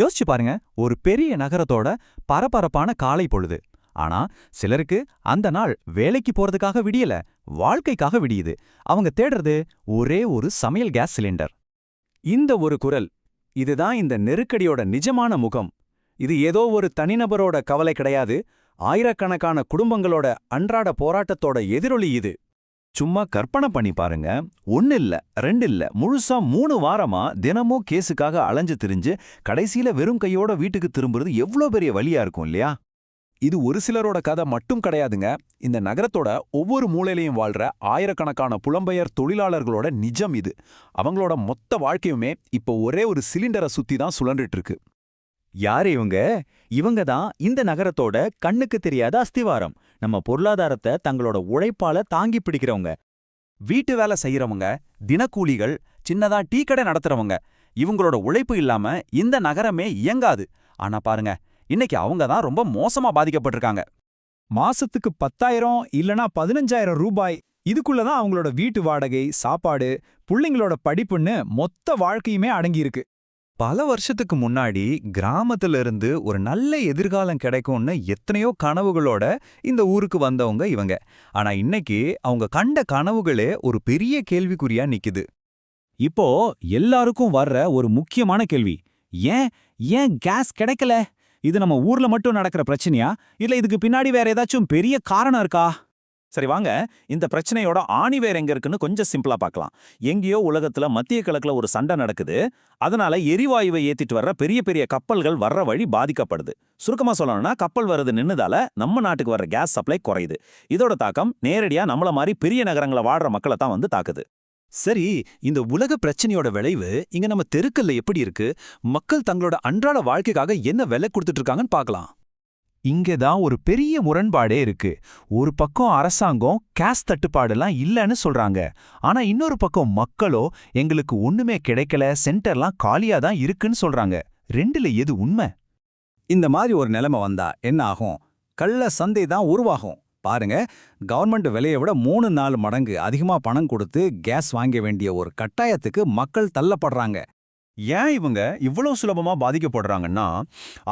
யோசிச்சு பாருங்க, ஒரு பெரிய நகரத்தோட பரபரப்பான காலை பொழுது. ஆனா சிலருக்கு அந்த நாள் வேலைக்கு போறதுக்காக விடியல, வாழ்க்கைக்காக விடியுது. அவங்க தேடுறது ஒரே ஒரு சமையல் கேஸ் சிலிண்டர். இந்த ஒரு குரல், இதுதான் இந்த நெருக்கடியோட நிஜமான முகம். இது ஏதோ ஒரு தனிநபரோட கவலை கிடையாது, ஆயிரக்கணக்கான குடும்பங்களோட அன்றாட போராட்டத்தோட எதிரொலி இது. சும்மா கற்பனை பண்ணி பாருங்க. 1 இல்ல 2 இல்ல, முழுசா 3 வாரமா தினமும் கேஸுக்காக அலைஞ்சு திரிஞ்சு கடைசியில வெறும் கையோட வீட்டுக்கு திரும்புறது எவ்வளோ பெரிய வலியா இருக்கும் இல்லையா? இது ஒரு சிலரோட கதை மட்டும் கிடையாதுங்க. இந்த நகரத்தோட ஒவ்வொரு மூலையிலையும் வாழ்ற ஆயிரக்கணக்கான புலம்பெயர் தொழிலாளர்களோட நிஜம் இது. அவங்களோட மொத்த வாழ்க்கையுமே இப்போ ஒரே ஒரு சிலிண்டரை சுத்தி தான் சுழன்றிட்டு இருக்கு. யாரு இவங்க? இவங்க தான் இந்த நகரத்தோட கண்ணுக்கு தெரியாத அஸ்திவாரம். நம்ம பொருளாதாரத்தை தங்களோட உழைப்பால தாங்கி பிடிக்கிறவங்க. வீட்டு வேலை செய்யறவங்க, தினக்கூலிகள், சின்னதா டீ கடை நடத்துறவங்க. இவங்களோட உழைப்பு இல்லாம இந்த நகரமே இயங்காது. ஆனா பாருங்க, இன்னைக்கு அவங்க தான் ரொம்ப மோசமா பாதிக்கப்பட்டிருக்காங்க. மாசத்துக்கு 10,000 இல்லனா 15,000 ரூபாய், இதுக்குள்ளதான் அவங்களோட வீட்டு வாடகை, சாப்பாடு, புள்ளைங்களோட படிப்புன்னு மொத்த வாழ்க்கையுமே அடங்கியிருக்கு. பல வருஷத்துக்கு முன்னாடி கிராமத்துல இருந்து ஒரு நல்ல எதிர்காலம் கிடைக்கும்னு எத்தனையோ கனவுகளோட இந்த ஊருக்கு வந்தவங்க இவங்க. ஆனா இன்னைக்கு அவங்க கண்ட கனவுகளே ஒரு பெரிய கேள்விக்குறியா நிக்குது. இப்போ எல்லாருக்கும் வர்ற ஒரு முக்கியமான கேள்வி, ஏன் ஏன் கேஸ் கிடைக்கல? இது நம்ம ஊர்ல மட்டும் நடக்கிற பிரச்சனையா, இல்ல இதுக்கு பின்னாடி வேற ஏதாச்சும் பெரிய காரணம் இருக்கா? சரி வாங்க, இந்த பிரச்சனையோட ஆணிவேர் எங்க இருக்குன்னு கொஞ்சம் சிம்பிளா பார்க்கலாம். எங்கேயோ உலகத்துல மத்திய கிழக்குல ஒரு சண்டை நடக்குது. அதனால எரிவாயுவை ஏத்திட்டு வர்ற பெரிய பெரிய கப்பல்கள் வர்ற வழி பாதிக்கப்படுது. சுருக்கமா சொல்லணும்னா, கப்பல் வர்றது நின்னுதால நம்ம நாட்டுக்கு வர்ற கேஸ் சப்ளை குறையுது. இதோட தாக்கம் நேரடியா நம்மள மாதிரி பெரிய நகரங்களை வாடுற மக்களை தான் வந்து தாக்குது. சரி, இந்த உலக பிரச்சனையோட விளைவு இங்க நம்ம தெருக்கல்ல எப்படி இருக்கு? மக்கள் தங்களோட அன்றாட வாழ்க்கைக்காக என்ன விலை கொடுத்துட்டு இருக்காங்கன்னு பார்க்கலாம். இங்கதான் ஒரு பெரிய முரண்பாடே இருக்கு. ஒரு பக்கம் அரசாங்கம் கேஸ் தட்டுப்பாடெல்லாம் இல்லைன்னு சொல்றாங்க. ஆனா இன்னொரு பக்கம் மக்களோ எங்களுக்கு ஒண்ணுமே கிடைக்கல, சென்டர்லாம் காலியா தான் இருக்குன்னு சொல்றாங்க. ரெண்டுல எது உண்மை? இந்த மாதிரி ஒரு நிலைமை வந்தா என்ன ஆகும்? கள்ள சந்தை தான் உருவாகும். பாருங்க, கவர்மெண்ட் விலையை விட 3-4 மடங்கு அதிகமா பணம் கொடுத்து கேஸ் வாங்க வேண்டிய ஒரு கட்டாயத்துக்கு மக்கள் தள்ளப்படுறாங்க. ஏன் இவங்க இவ்வளவு சுலபமா பாதிக்கப்படுறாங்கன்னா,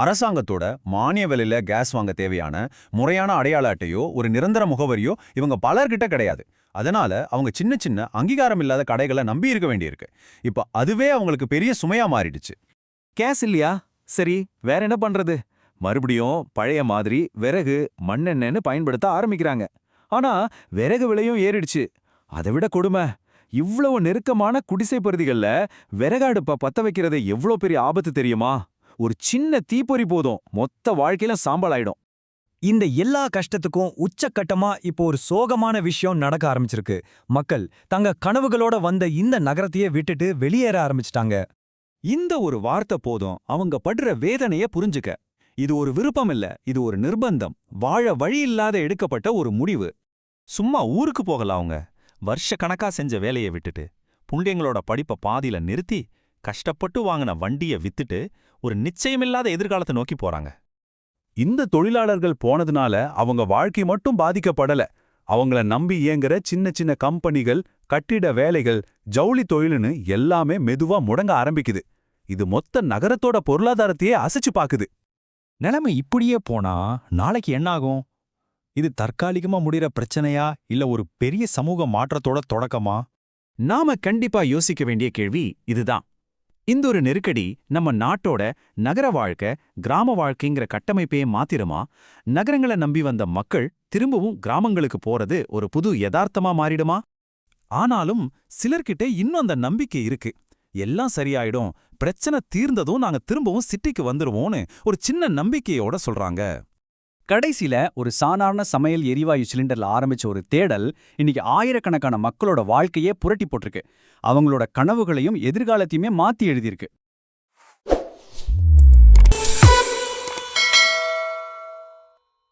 அரசாங்கத்தோட மானிய விலையில கேஸ் வாங்க தேவையான முறையான அடையாள அட்டையோ ஒரு நிரந்தர முகவரியோ இவங்க பலர்கிட்ட கிடையாது. அதனால அவங்க சின்ன சின்ன அங்கீகாரம் இல்லாத கடைகளை நம்பி இருக்க வேண்டியிருக்கு. இப்ப அதுவே அவங்களுக்கு பெரிய சுமையா மாறிடுச்சு. கேஸ் இல்லையா? சரி, வேற என்ன பண்றது? மறுபடியும் பழைய மாதிரி விறகு, மண்ணெண்ணெய்னு பயன்படுத்த ஆரம்பிக்கிறாங்க. ஆனா விறகு விலையும் ஏறிடுச்சு. அதை விட கொடுமை, இவ்வளவு நெருக்கமான குடிசை பகுதிகள்ல விறகடுப்ப பத்த வைக்கிறது எவ்வளோ பெரிய ஆபத்து தெரியுமா? ஒரு சின்ன தீப்பொறி போதும், மொத்த வாழ்க்கையில சாம்பல் ஆயிடும். இந்த எல்லா கஷ்டத்துக்கும் உச்சக்கட்டமா இப்போ ஒரு சோகமான விஷயம் நடக்க ஆரம்பிச்சிருக்கு. மக்கள் தங்க கனவுகளோட வந்த இந்த நகரத்தையே விட்டுட்டு வெளியேற ஆரம்பிச்சிட்டாங்க. இந்த ஒரு வார்த்தை போதும் அவங்க படுற வேதனைய புரிஞ்சுக்க. இது ஒரு விருப்பம் இல்ல, இது ஒரு நிர்பந்தம். வாழ வழி இல்லாத எடுக்கப்பட்ட ஒரு முடிவு. சும்மா ஊருக்கு போகலாம் அவங்க. வருஷ கணக்கா செஞ்ச வேலையை விட்டுட்டு, புள்ளைங்களோட படிப்பை பாதியில நிறுத்தி, கஷ்டப்பட்டு வாங்கின வண்டியை வித்துட்டு ஒரு நிச்சயமில்லாத எதிர்காலத்தை நோக்கி போறாங்க. இந்த தொழிலாளர்கள் போனதுனால அவங்க வாழ்க்கை மட்டும் பாதிக்கப்படல. அவங்கள நம்பி இயங்குற சின்ன சின்ன கம்பெனிகள், கட்டிட வேலைகள், ஜவுளி தொழிலுன்னு எல்லாமே மெதுவா முடங்க ஆரம்பிக்குது. இது மொத்த நகரத்தோட பொருளாதாரத்தையே அசைச்சு பாக்குது. நிலைமை இப்படியே போனா நாளைக்கு என்னாகும்? இது தற்காலிகமா முடிகிற பிரச்சனையா, இல்ல ஒரு பெரிய சமூக மாற்றத்தோட தொடக்கமா? நாம கண்டிப்பா யோசிக்க வேண்டிய கேள்வி இதுதான். இந்த ஒரு நெருக்கடி நம்ம நாட்டோட நகர வாழ்க்கை, கிராம வாழ்க்கைங்கிற கட்டமைப்பையே மாத்திரமா? நகரங்களை நம்பி வந்த மக்கள் திரும்பவும் கிராமங்களுக்கு போறது ஒரு புது யதார்த்தமா மாறிடுமா? ஆனாலும் சிலர்கிட்ட இன்னும் அந்த நம்பிக்கை இருக்கு. எல்லாம் சரியாயிடும், பிரச்சனை தீர்ந்ததும் நாங்க திரும்பவும் சிட்டிக்கு வந்துருவோம்னு ஒரு சின்ன நம்பிக்கையோட சொல்றாங்க. கடைசியில ஒரு சாதாரண சமையல் எரிவாயு சிலிண்டர்ல ஆரம்பிச்ச ஒரு தேடல் இன்னைக்கு ஆயிரக்கணக்கான மக்களோட வாழ்க்கையே புரட்டி போட்டிருக்கு. அவங்களோட கனவுகளையும் எதிர்காலத்தையுமே மாத்தி எழுதியிருக்கு.